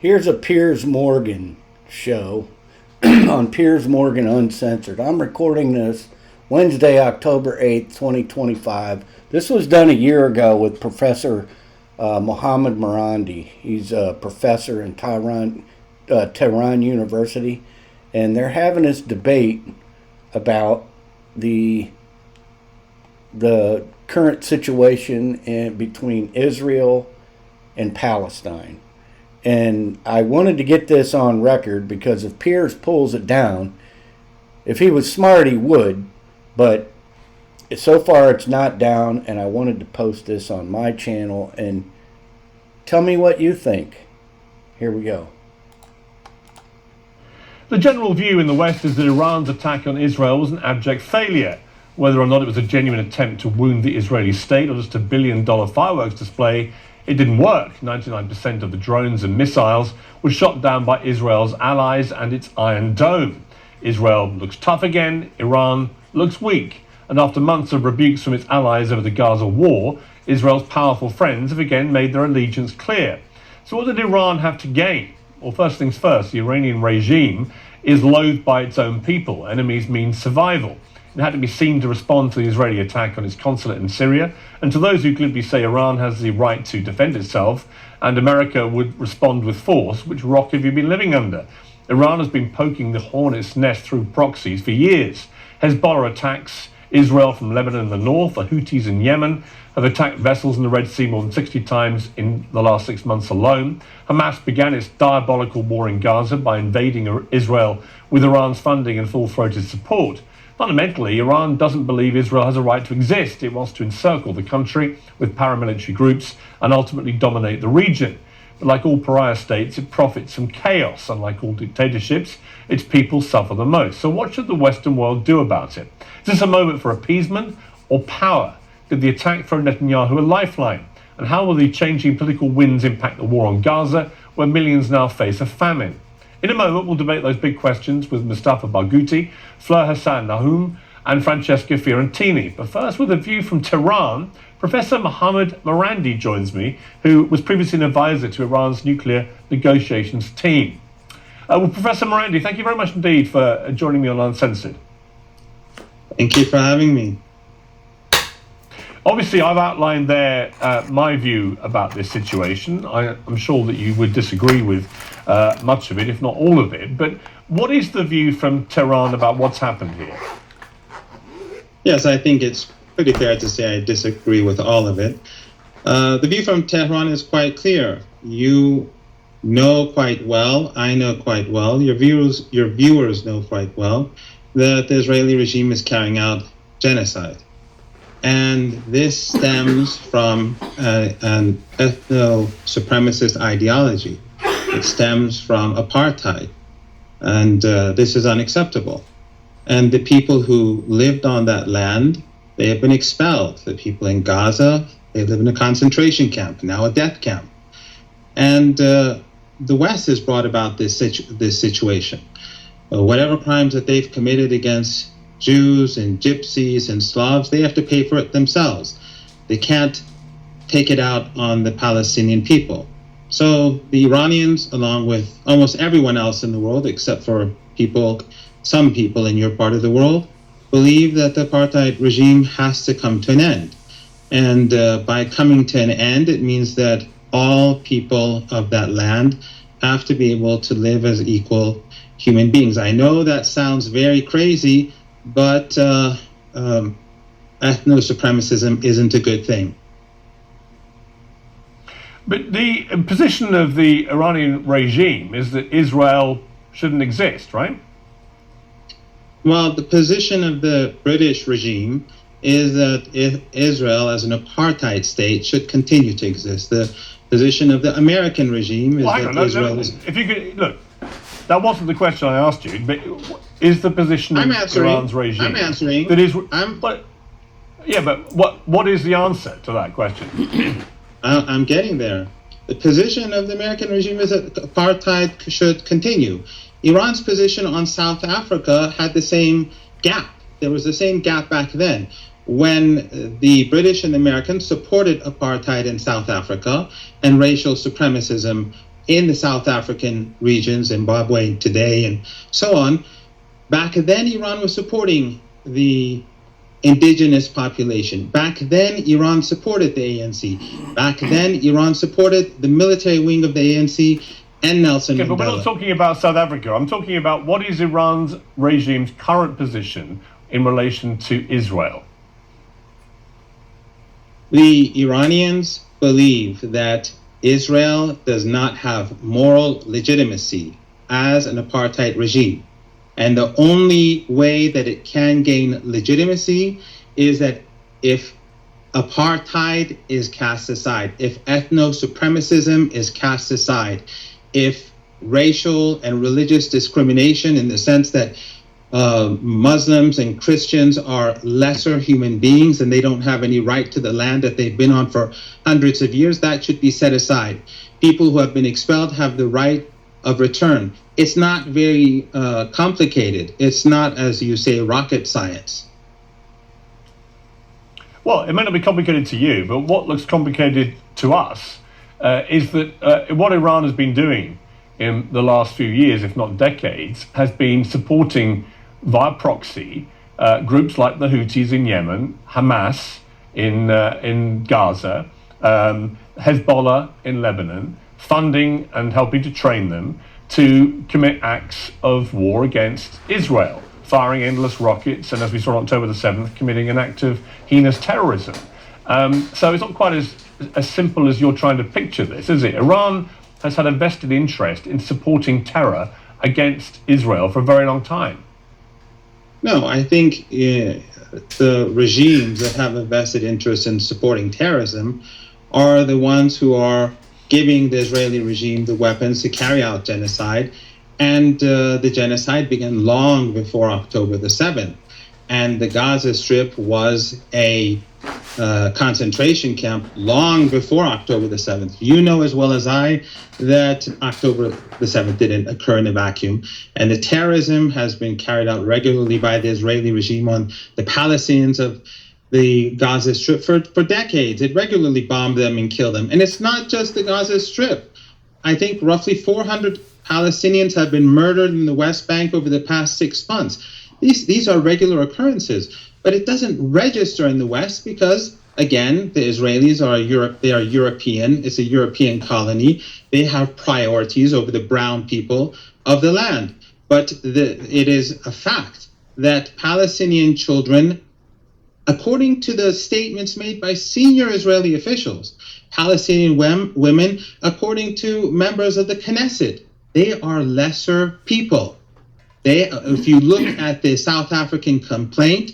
Here's a Piers Morgan show on Piers Morgan Uncensored. I'm recording this Wednesday, October 8th, 2025. This was done a year ago with Professor Mohammed Marandi. He's a professor in Tehran University, and they're having this debate about the current situation between Israel and Palestine. And I wanted to get this on record because if Piers pulls it down, if he was smart, he would. But so far it's not down, and I wanted to post this on my channel and tell me what you think. Here we go. The general view in the West is that Iran's attack on Israel was an abject failure. Whether or not it was a genuine attempt to wound the Israeli state or just a billion-dollar fireworks display, it didn't work. 99% of the drones and missiles were shot down by Israel's allies and its Iron Dome. Israel looks tough again, Iran looks weak. And after months of rebukes from its allies over the Gaza war, Israel's powerful friends have again made their allegiance clear. So what did Iran have to gain? Well, first things first, the Iranian regime is loathed by its own people. Enemies mean survival. It had to be seen to respond to the Israeli attack on its consulate in Syria, and to those who glibly say Iran has the right to defend itself and America would respond with force, which rock have you been living under? Iran has been poking the hornet's nest through proxies for years. Hezbollah attacks Israel from Lebanon in the north. The Houthis in Yemen have attacked vessels in the Red Sea more than 60 times in the last 6 months alone. Hamas began its diabolical war in Gaza by invading Israel with Iran's funding and full-throated support. Fundamentally, Iran doesn't believe Israel has a right to exist. It wants to encircle the country with paramilitary groups and ultimately dominate the region. But like all pariah states, it profits from chaos. Unlike all dictatorships, its people suffer the most. So what should the Western world do about it? Is this a moment for appeasement or power? Did the attack throw Netanyahu a lifeline? And how will the changing political winds impact the war on Gaza, where millions now face a famine? In a moment, we'll debate those big questions with Mustafa Barghouti, Fleur Hassan Nahum, and Francesca Fiorentini. But first, with a view from Tehran, Professor Mohammed Marandi joins me, who was previously an advisor to Iran's nuclear negotiations team. Well, Professor Marandi, thank you very much indeed for joining me on Uncensored. Thank you for having me. Obviously, I've outlined there my view about this situation. I'm sure that you would disagree with much of it, if not all of it. But what is the view from Tehran about what's happened here? Yes, I think it's pretty fair to say I disagree with all of it. The view from Tehran is quite clear. You know quite well, I know quite well, your viewers know quite well that the Israeli regime is carrying out genocide. And this stems from an ethno-supremacist ideology. It stems from apartheid. And this is unacceptable. And the people who lived on that land, they have been expelled. The people in Gaza, they live in a concentration camp, now a death camp. And the West has brought about this situation. Whatever crimes that they've committed against Jews and Gypsies and Slavs, they have to pay for it themselves. They can't take it out on the Palestinian people. So the Iranians, along with almost everyone else in the world, except for some people in your part of the world, believe that the apartheid regime has to come to an end. And by coming to an end, it means that all people of that land have to be able to live as equal human beings. I know that sounds very crazy, but ethno-supremacism isn't a good thing. But the position of the Iranian regime is that Israel shouldn't exist, right? Well, the position of the British regime is that Israel as an apartheid state should continue to exist. The position of the American regime is Israel is... If you could, look, that wasn't the question I asked you, but is the position of Iran's regime... I'm answering. But what is the answer to that question? I'm getting there. The position of the American regime is that apartheid should continue. Iran's position on South Africa had the same gap. There was the same gap back then. When the British and the Americans supported apartheid in South Africa and racial supremacism in the South African region, Zimbabwe today, and so on. Back then, Iran was supporting the indigenous population. Back then, Iran supported the ANC. Back then, Iran supported the military wing of the ANC and Nelson Mandela. But we're not talking about South Africa. I'm talking about what is Iran's regime's current position in relation to Israel. The Iranians believe that Israel does not have moral legitimacy as an apartheid regime. And the only way that it can gain legitimacy is that if apartheid is cast aside, if ethno-supremacism is cast aside, if racial and religious discrimination in the sense that Muslims and Christians are lesser human beings and they don't have any right to the land that they've been on for hundreds of years, that should be set aside. People who have been expelled have the right of return. It's not very complicated. It's not, as you say, rocket science. Well, it may not be complicated to you, but what looks complicated to us is that what Iran has been doing in the last few years, if not decades, has been supporting via proxy groups like the Houthis in Yemen, Hamas in Gaza, Hezbollah in Lebanon, funding and helping to train them to commit acts of war against Israel, firing endless rockets, and as we saw on October the 7th, committing an act of heinous terrorism. So it's not quite as simple as you're trying to picture this, is it? Iran has had a vested interest in supporting terror against Israel for a very long time. No, I think the regimes that have a vested interest in supporting terrorism are the ones who are giving the Israeli regime the weapons to carry out genocide. And the genocide began long before October the 7th. And the Gaza Strip was a concentration camp long before October the 7th. You know as well as I that October the 7th didn't occur in a vacuum. And the terrorism has been carried out regularly by the Israeli regime on the Palestinians of the Gaza Strip for decades. It regularly bombed them and killed them. And it's not just the Gaza Strip. I think roughly 400 Palestinians have been murdered in the West Bank over the past 6 months. These are regular occurrences, but it doesn't register in the West because, again, the Israelis they are European. It's a European colony. They have priorities over the brown people of the land. But it is a fact that Palestinian children, according to the statements made by senior Israeli officials, Palestinian women, according to members of the Knesset, they are lesser people. If you look at the South African complaint,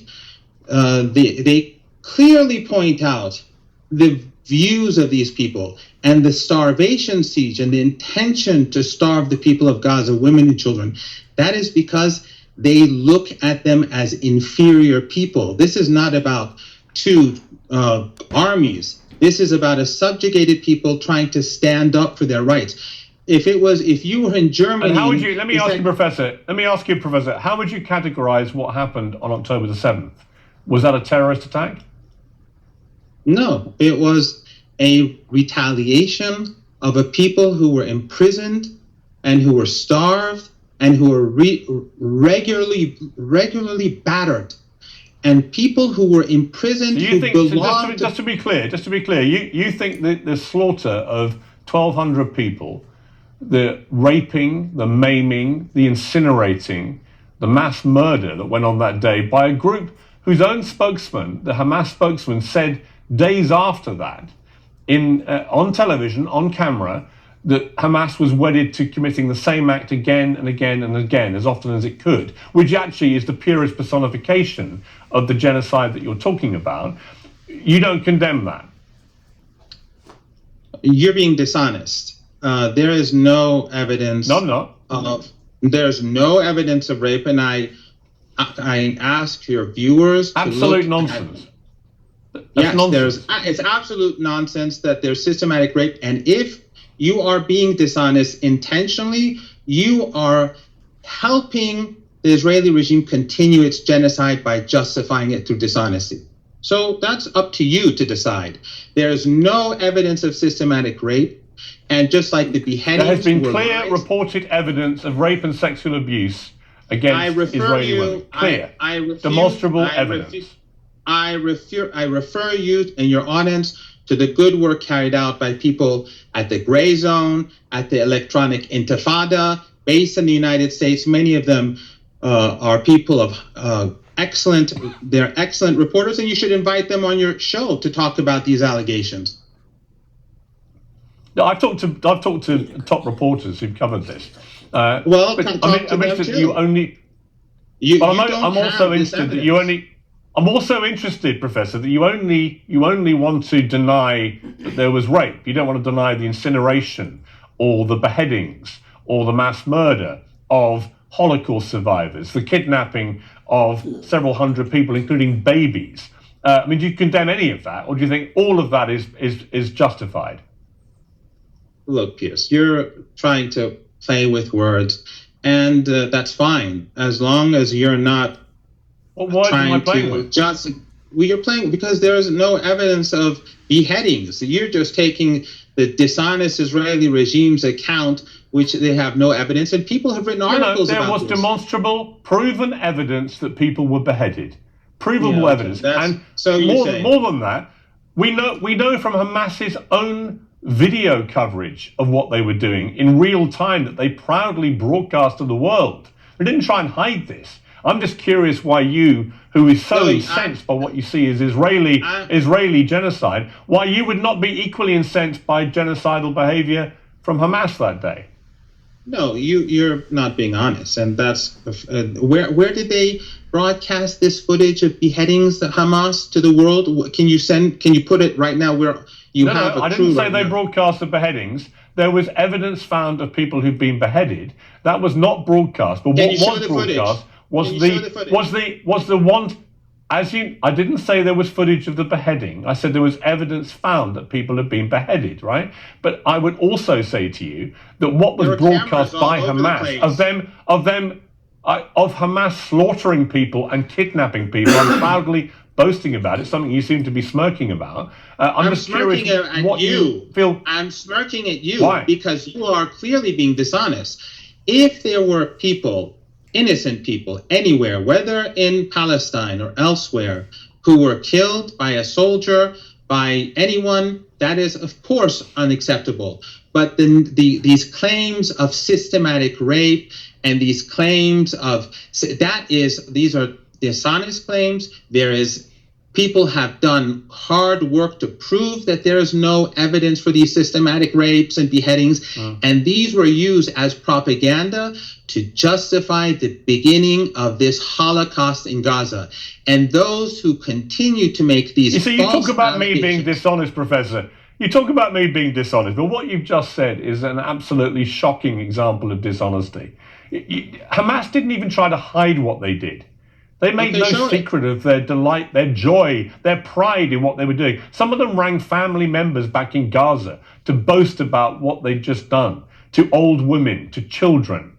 they clearly point out the views of these people and the starvation siege and the intention to starve the people of Gaza, women and children. That is because they look at them as inferior people. This is not about two armies. This is about a subjugated people trying to stand up for their rights. If you were in Germany, and how would you? Let me ask you, Professor. How would you categorize what happened on October the 7th? Was that a terrorist attack? No, it was a retaliation of a people who were imprisoned and who were starved and who were regularly battered, and people who were imprisoned. So you think, just to be clear, you think that the slaughter of 1,200 people, the raping, the maiming, the incinerating, the mass murder that went on that day by a group whose own spokesman, the Hamas spokesman, said days after that, on television, on camera, that Hamas was wedded to committing the same act again and again and again, as often as it could, which actually is the purest personification of the genocide that you're talking about. You don't condemn that? You're being dishonest. There is no evidence. No, I'm not. There's no evidence of rape, and I ask your viewers. Absolute nonsense. Yes, nonsense. It's absolute nonsense that there's systematic rape, and if you are being dishonest intentionally, you are helping the Israeli regime continue its genocide by justifying it through dishonesty. So that's up to you to decide. There is no evidence of systematic rape. And just like the beheadings, there has been were clear lies, reported evidence of rape and sexual abuse against Israeli women. Clear, demonstrable evidence. I refer you and your audience to the good work carried out by people at the Gray Zone, at the Electronic Intifada, based in the United States. Many of them are people of they're excellent reporters, and you should invite them on your show to talk about these allegations. No, I've talked to top reporters who've covered this. Well, but I'm interested you only. I'm also interested that you only. I'm also interested, Professor, that you only want to deny that there was rape. You don't want to deny the incineration or the beheadings or the mass murder of Holocaust survivors, the kidnapping of several hundred people, including babies. I mean, do you condemn any of that, or do you think all of that is justified? Look, Piers, you're trying to play with words, and that's fine, as long as you're not trying to just. Well, you're playing because there's no evidence of beheadings. You're just taking the dishonest Israeli regime's account, which they have no evidence, and people have written articles about this. There was demonstrable, proven evidence that people were beheaded. Provable evidence, and so more than that, we know from Hamas's own video coverage of what they were doing in real time that they proudly broadcast to the world. They didn't try and hide this. I'm just curious why you, who is so incensed by what you see as Israeli genocide, why you would not be equally incensed by genocidal behavior from Hamas that day. No, you're not being honest, and that's where did they broadcast this footage of beheadings, the Hamas, to the world? Can you put it right now where you have a I didn't say they broadcast the beheadings. There was evidence found of people who've been beheaded. That was not broadcast. But what was broadcast was the one. I didn't say there was footage of the beheading. I said there was evidence found that people have been beheaded, right? But I would also say to you that what was broadcast by Hamas of Hamas slaughtering people and kidnapping people, I'm proudly boasting about it, something you seem to be smirking about. I'm just curious what you feel. I'm smirking at you. Why? Because you are clearly being dishonest. If there were people, innocent people, anywhere, whether in Palestine or elsewhere, who were killed by a soldier, by anyone, that is, of course, unacceptable. But then these claims of systematic rape and these claims of these are dishonest claims. People have done hard work to prove that there is no evidence for these systematic rapes and beheadings, and these were used as propaganda to justify the beginning of this Holocaust in Gaza. And those who continue to make these you talk about me being dishonest, Professor. You talk about me being dishonest, but what you've just said is an absolutely shocking example of dishonesty. Hamas didn't even try to hide what they did. They made no secret of their delight, their joy, their pride in what they were doing. Some of them rang family members back in Gaza to boast about what they'd just done, to old women, to children.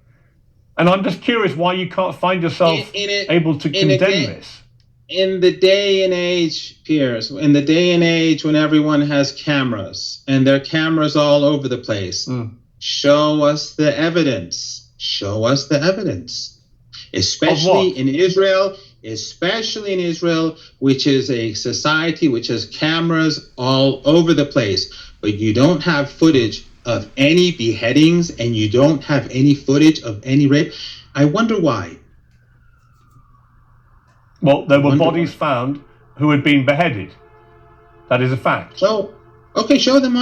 And I'm just curious why you can't find yourself able to condemn this. In the day and age, Piers, in the day and age when everyone has cameras, and there are cameras all over the place, show us the evidence. Show us the evidence. Especially in Israel, which is a society which has cameras all over the place. But you don't have footage of any beheadings, and you don't have any footage of any rape. I wonder why. Well, there were bodies found who had been beheaded. That is a fact. So, okay, show them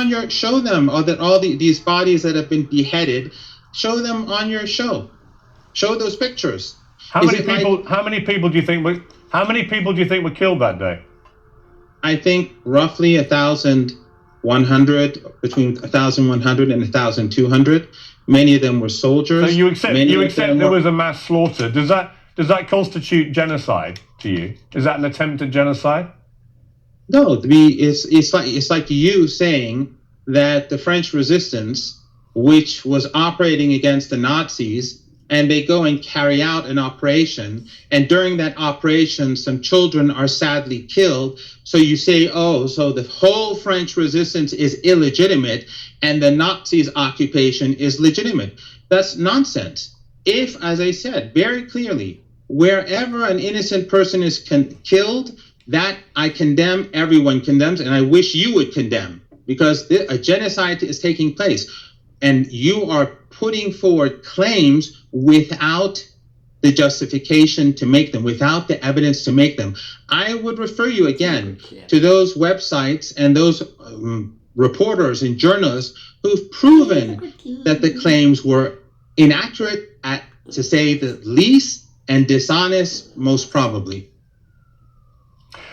these bodies that have been beheaded. Show them on your show. Show those pictures. How many people do you think were killed that day? I think roughly 1,100, between 1,100 and 1,200. Many of them were soldiers. So you accept there was a mass slaughter. Does that constitute genocide to you? Is that an attempt at genocide? No, it's like you saying that the French resistance, which was operating against the Nazis, and they go and carry out an operation, and during that operation some children are sadly killed, so you say, oh, so the whole French resistance is illegitimate and the Nazis' occupation is legitimate. That's nonsense. If, as I said very clearly, wherever an innocent person is killed, that I condemn, everyone condemns, and I wish you would condemn, because a genocide is taking place, and you are putting forward claims without the justification to make them, without the evidence to make them. I would refer you again to those websites and those reporters and journalists who've proven that the claims were inaccurate, to say the least, and dishonest, most probably.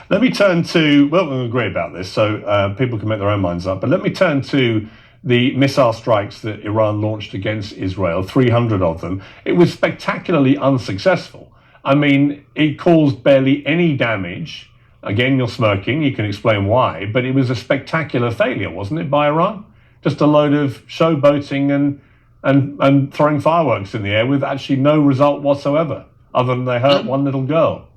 Let me turn to, well, we agree about this, so people can make their own minds up, but let me turn to the missile strikes that Iran launched against Israel, 300 of them. It was spectacularly unsuccessful. I mean, it caused barely any damage. Again, you're smirking, you can explain why, but it was a spectacular failure, wasn't it, by Iran? Just a load of showboating and throwing fireworks in the air with actually no result whatsoever, other than they hurt one little girl.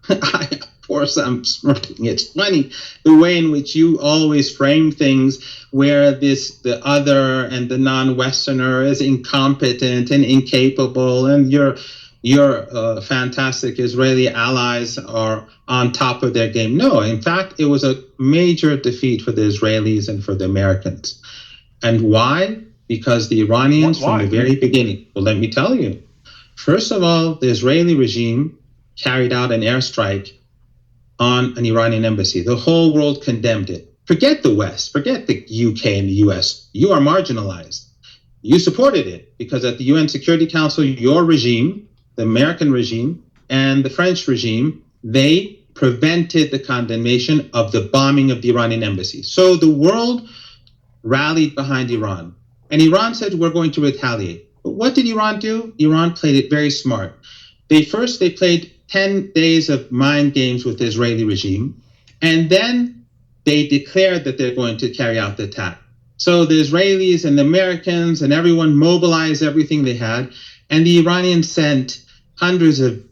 Of course, I'm smirking. It's funny the way in which you always frame things, where the other and the non-Westerner is incompetent and incapable, and your fantastic Israeli allies are on top of their game. No, in fact, it was a major defeat for the Israelis and for the Americans. And why? Because the Iranians, from the very beginning, well, let me tell you. First of all, the Israeli regime carried out an airstrike on an Iranian embassy. The whole world condemned it. Forget the West, forget the UK and the US. You are marginalized. You supported it because at the UN Security Council, your regime, the American regime, and the French regime, they prevented the condemnation of the bombing of the Iranian embassy. So the world rallied behind Iran. And Iran said, we're going to retaliate. But what did Iran do? Iran played it very smart. They played 10 days of mind games with the Israeli regime, and then they declared that they're going to carry out the attack. So the Israelis and the Americans and everyone mobilized everything they had, and the Iranians sent hundreds of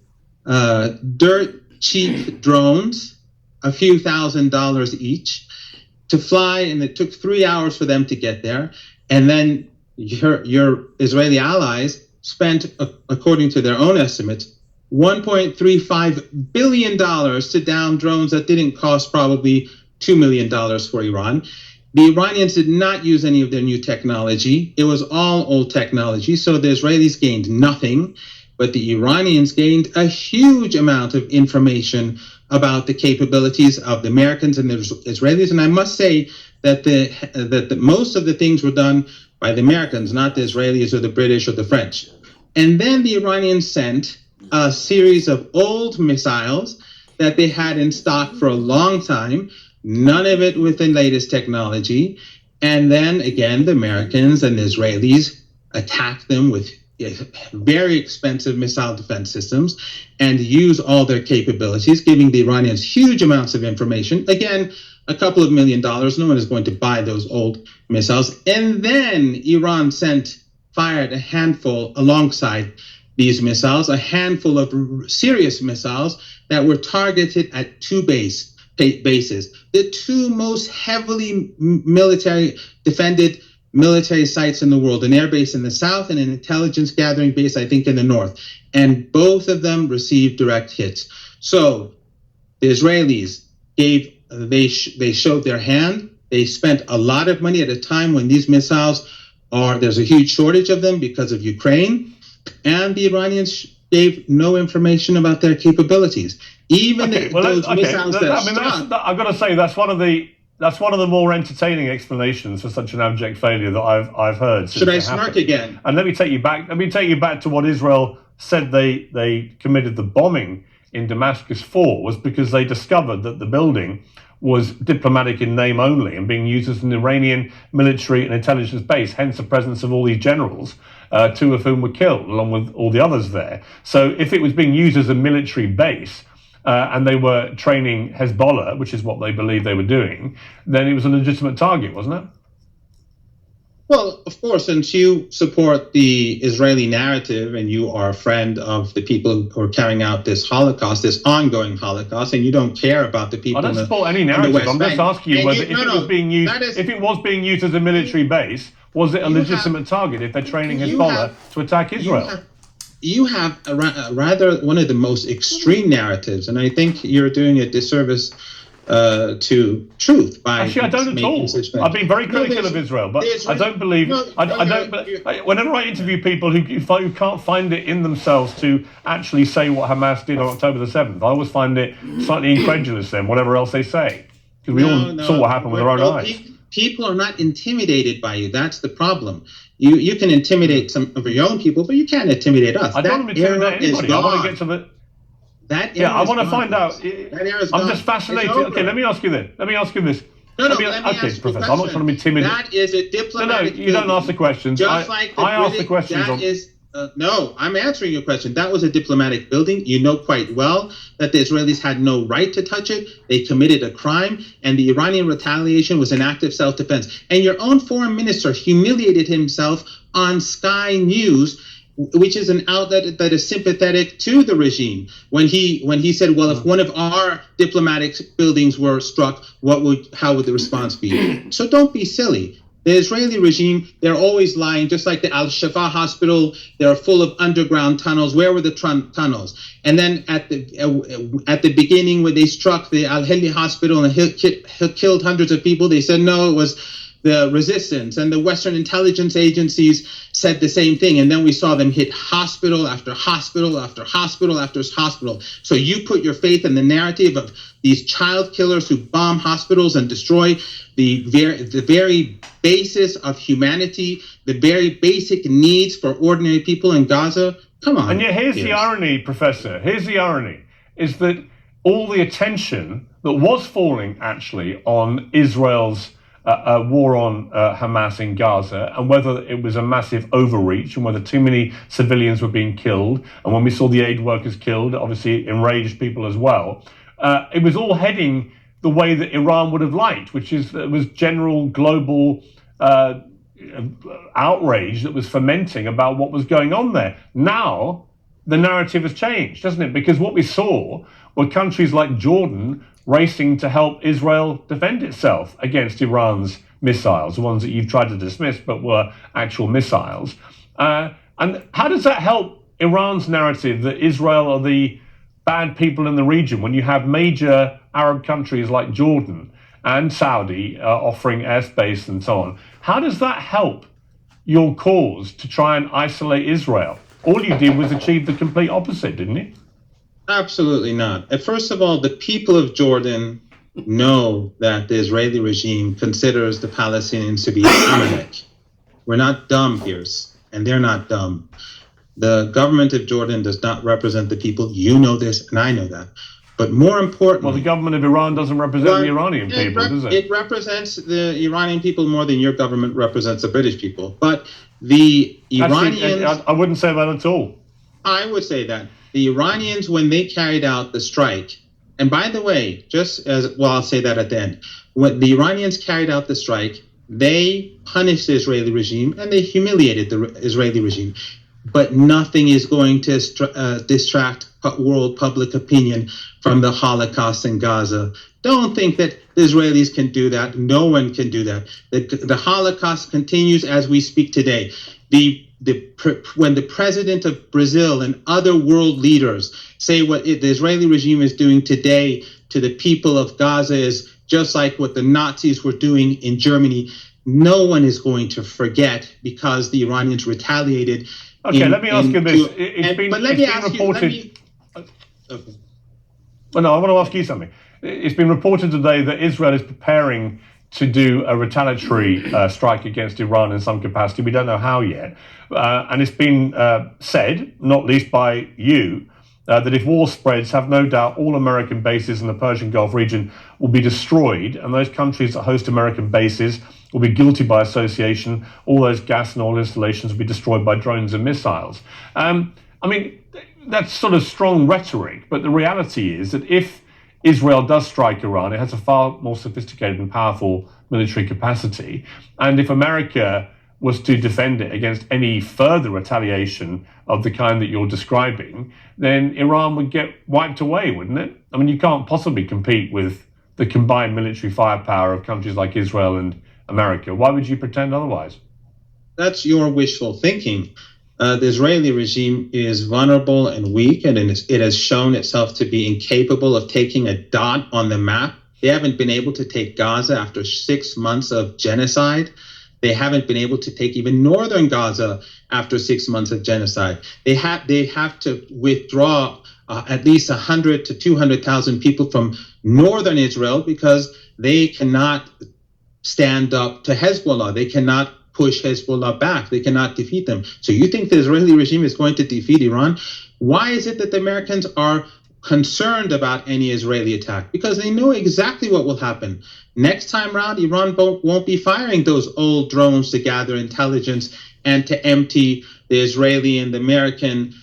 dirt cheap drones, a few $1,000s each, to fly, and it took 3 hours for them to get there. And then your Israeli allies spent, according to their own estimates, $1.35 billion to down drones that didn't cost probably $2 million for Iran. The Iranians did not use any of their new technology. It was all old technology, so the Israelis gained nothing, but the Iranians gained a huge amount of information about the capabilities of the Americans and the Israelis. And I must say that that most of the things were done by the Americans, not the Israelis or the British or the French. And then the Iranians sent a series of old missiles that they had in stock for a long time, none of it with the latest technology. And then again, the Americans and the Israelis attacked them with very expensive missile defense systems and use all their capabilities, giving the Iranians huge amounts of information. Again, a couple of $1 million. No one is going to buy those old missiles. And then Iran fired a handful alongside these missiles, a handful of serious missiles that were targeted at two bases, the two most heavily defended military sites in the world, an air base in the south and an intelligence gathering base, I think, in the north. And both of them received direct hits. So the Israelis they showed their hand. They spent a lot of money at a time when these missiles there's a huge shortage of them because of Ukraine. And the Iranians gave no information about their capabilities. Even those missiles I've got to say that's one of the more entertaining explanations for such an abject failure that I've heard. Should I smirk again? And let me take you back. Let me take you back to what Israel said they committed the bombing in Damascus for, was because they discovered that the building was diplomatic in name only and being used as an Iranian military and intelligence base, hence the presence of all these generals, two of whom were killed, along with all the others there. So if it was being used as a military base, and they were training Hezbollah, which is what they believed they were doing, then it was a legitimate target, wasn't it? Well, of course, since you support the Israeli narrative and you are a friend of the people who are carrying out this Holocaust, this ongoing Holocaust, and you don't care about the I people don't in support any the narrative. West I'm just Bank, asking you and whether you, if no, it was no, being used, that is, if it was being used as a military base, was it a you have, legitimate target if they're training you Hezbollah have, to attack you Israel? have, you have a rather one of the most extreme narratives, and I think you're doing a disservice to truth by Actually, I don't at making all. such I've claims. been very No, critical of Israel, but there's I don't believe. no, no, I don't. Whenever I interview people who can't find it in themselves to actually say what Hamas did on October the 7th, I always find it slightly incredulous. Then whatever else they say, because we all saw what happened with our own eyes. People are not intimidated by you. That's the problem. You can intimidate some of your own people, but you can't intimidate us. I don't want to intimidate anybody. I want to get to the. That Yeah, era I is want to gone. find out. That era is I'm gone. just fascinated. It's over. Okay, let me ask you this. Let me ask you this. No, let me okay, ask you a Professor. question. I'm not trying to be timid. That is a No, diplomatic. you don't ask the questions. Just like I ask the questions. That is. No, I'm answering your question. That was a diplomatic building. You know quite well that the Israelis had no right to touch it. They committed a crime, and the Iranian retaliation was an act of self-defense. And your own foreign minister humiliated himself on Sky News, which is an outlet that is sympathetic to the regime, when he said, well, if one of our diplomatic buildings were struck, how would the response be? So don't be silly. The Israeli regime, they're always lying, just like the Al-Shifa hospital. They're full of underground tunnels. Where were the tunnels? And then at the beginning, when they struck the Al-Hilli hospital and killed hundreds of people, they said, no, it was the resistance. And the Western intelligence agencies said the same thing. And then we saw them hit hospital after hospital after hospital after hospital. So you put your faith in the narrative of these child killers who bomb hospitals and destroy the very basis of humanity, the very basic needs for ordinary people in Gaza. Come on. And yet here's the irony, Professor. Here's the irony, is that all the attention that was falling actually on Israel's war on Hamas in Gaza, and whether it was a massive overreach and whether too many civilians were being killed, and when we saw the aid workers killed, obviously it enraged people as well. It was all heading the way that Iran would have liked, which is there was general global outrage that was fermenting about what was going on there. Now, the narrative has changed, doesn't it? Because what we saw were countries like Jordan racing to help Israel defend itself against Iran's missiles, the ones that you've tried to dismiss, but were actual missiles. And how does that help Iran's narrative that Israel are the bad people in the region when you have major Arab countries like Jordan and Saudi offering airspace and so on? How does that help your cause to try and isolate Israel? All you did was achieve the complete opposite, didn't you? Absolutely not. First of all, the people of Jordan know that the Israeli regime considers the Palestinians to be Amalek. We're not dumb, Piers, and they're not dumb. The government of Jordan does not represent the people. You know this, and I know that. But more importantly... Well, the government of Iran doesn't represent the Iranian people, does it? It represents the Iranian people more than your government represents the British people. But the Iranians... Actually, I wouldn't say that at all. I would say that. The Iranians, when they carried out the strike, and by the way, just as well, I'll say that at the end. When the Iranians carried out the strike, they punished the Israeli regime and they humiliated the Israeli regime. But nothing is going to distract world public opinion from the Holocaust in Gaza. Don't think that the Israelis can do that. No one can do that. The Holocaust continues as we speak today. When the president of Brazil and other world leaders say what the Israeli regime is doing today to the people of Gaza is just like what the Nazis were doing in Germany, no one is going to forget because the Iranians retaliated. Okay, let me ask you this. It's been reported. Well, no, I want to ask you something. It's been reported today that Israel is preparing to do a retaliatory strike against Iran in some capacity. We don't know how yet. And it's been said, not least by you, that if war spreads, have no doubt all American bases in the Persian Gulf region will be destroyed, and those countries that host American bases will be guilty by association. All those gas and oil installations will be destroyed by drones and missiles. I mean, that's sort of strong rhetoric, but the reality is that if Israel does strike Iran, it has a far more sophisticated and powerful military capacity. And if America was to defend it against any further retaliation of the kind that you're describing, then Iran would get wiped away, wouldn't it? I mean, you can't possibly compete with the combined military firepower of countries like Israel and America. Why would you pretend otherwise? That's your wishful thinking. The Israeli regime is vulnerable and weak, and it has shown itself to be incapable of taking a dot on the map. They haven't been able to take Gaza after 6 months of genocide. They haven't been able to take even northern Gaza after 6 months of genocide. They have to withdraw at least 100 to 200,000 people from northern Israel because they cannot stand up to Hezbollah. They cannot push Hezbollah back. They cannot defeat them. So you think the Israeli regime is going to defeat Iran? Why is it that the Americans are concerned about any Israeli attack? Because they know exactly what will happen. Next time round, Iran won't be firing those old drones to gather intelligence and to empty the Israeli and the American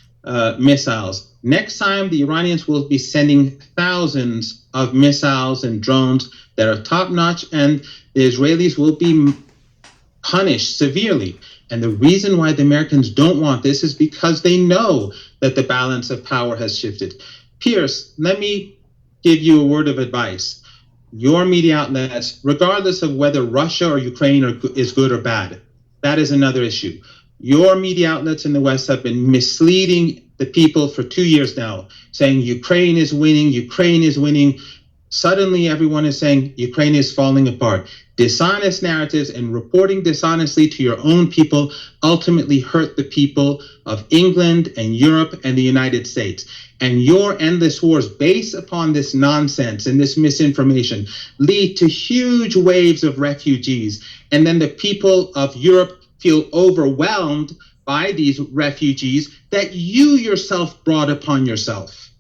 missiles. Next time, the Iranians will be sending thousands of missiles and drones that are top-notch, and the Israelis will be punished severely. And the reason why the Americans don't want this is because they know that the balance of power has shifted. Piers, let me give you a word of advice. Your media outlets, regardless of whether Russia or Ukraine is good or bad, that is another issue. Your media outlets in the West have been misleading the people for 2 years now, saying Ukraine is winning, Ukraine is winning. Suddenly everyone is saying Ukraine is falling apart. Dishonest narratives and reporting dishonestly to your own people ultimately hurt the people of England and Europe and the United States. And your endless wars based upon this nonsense and this misinformation lead to huge waves of refugees. And then the people of Europe feel overwhelmed by these refugees that you yourself brought upon yourself.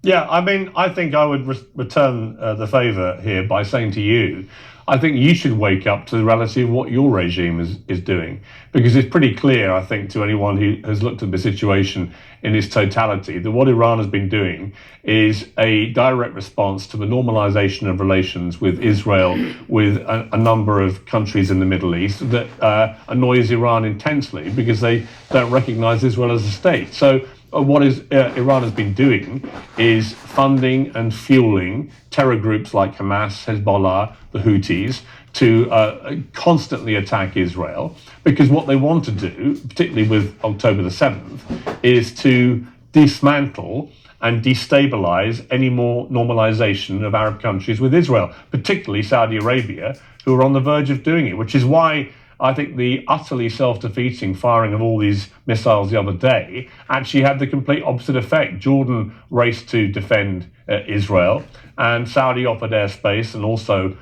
Yeah, I mean, I think I would return the favour here by saying to you, I think you should wake up to the reality of what your regime is doing. Because it's pretty clear, I think, to anyone who has looked at the situation in its totality, that what Iran has been doing is a direct response to the normalization of relations with Israel, with a number of countries in the Middle East that annoys Iran intensely because they don't recognize Israel as a state. So what Iran has been doing is funding and fueling terror groups like Hamas, Hezbollah, the Houthis, to constantly attack Israel, because what they want to do, particularly with October the 7th, is to dismantle and destabilize any more normalization of Arab countries with Israel, particularly Saudi Arabia, who are on the verge of doing it, which is why I think the utterly self-defeating firing of all these missiles the other day actually had the complete opposite effect. Jordan raced to defend Israel, and Saudi offered airspace and also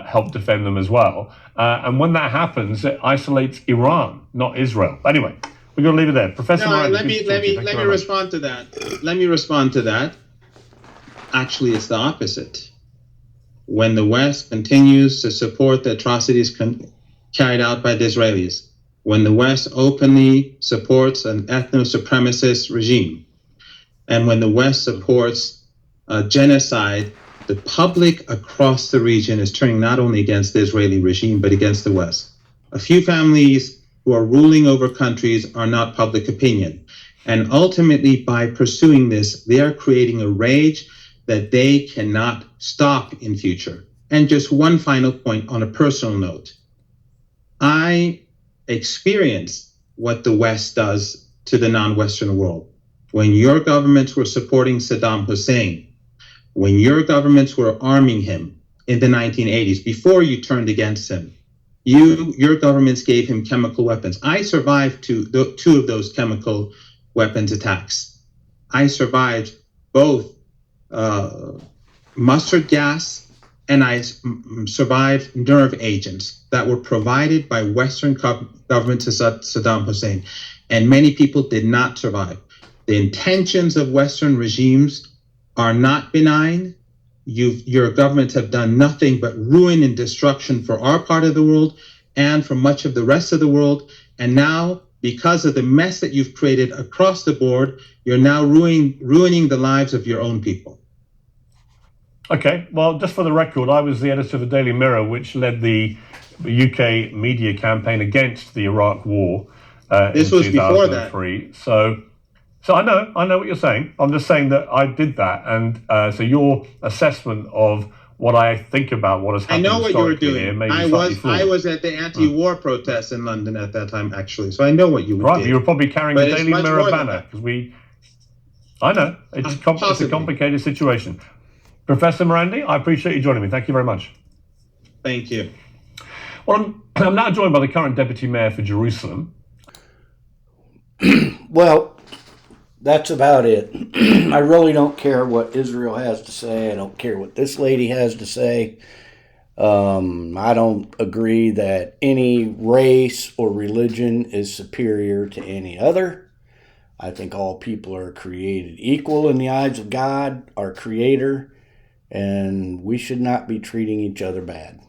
helped defend them as well. And when that happens, it isolates Iran, not Israel. Anyway, we're going to leave it there. Professor Marandi, let me respond to that. Let me respond to that. Actually, it's the opposite. When the West continues to support the atrocities carried out by the Israelis, when the West openly supports an ethno-supremacist regime, and when the West supports genocide, the public across the region is turning not only against the Israeli regime, but against the West. A few families who are ruling over countries are not public opinion. And ultimately, by pursuing this, they are creating a rage that they cannot stop in future. And just one final point on a personal note. I experienced what the West does to the non-Western world. When your governments were supporting Saddam Hussein, when your governments were arming him in the 1980s, before you turned against him, your governments gave him chemical weapons. I survived two of those chemical weapons attacks. I survived both mustard gas, and I survived nerve agents that were provided by Western governments to Saddam Hussein. And many people did not survive. The intentions of Western regimes are not benign. Your governments have done nothing but ruin and destruction for our part of the world and for much of the rest of the world. And now, because of the mess that you've created across the board, you're now ruining the lives of your own people. Okay, well, just for the record, I was the editor of the Daily Mirror, which led the UK media campaign against the Iraq War This in was before that. 2003. So I know what you're saying. I'm just saying that I did that, and so your assessment of what I think about what has I happened know what you were historically here doing. may be I slightly was flawed. at the anti-war protests in London at that time, actually. So I know what you Right, did. you were probably carrying But the it's Daily much Mirror more than banner that. because I know it's a Possibly. complicated situation. Professor Marandi, I appreciate you joining me. Thank you very much. Thank you. Well, I'm now joined by the current Deputy Mayor for Jerusalem. Well, that's about it. I really don't care what Israel has to say. I don't care what this lady has to say. I don't agree that any race or religion is superior to any other. I think all people are created equal in the eyes of God, our Creator, and we should not be treating each other bad.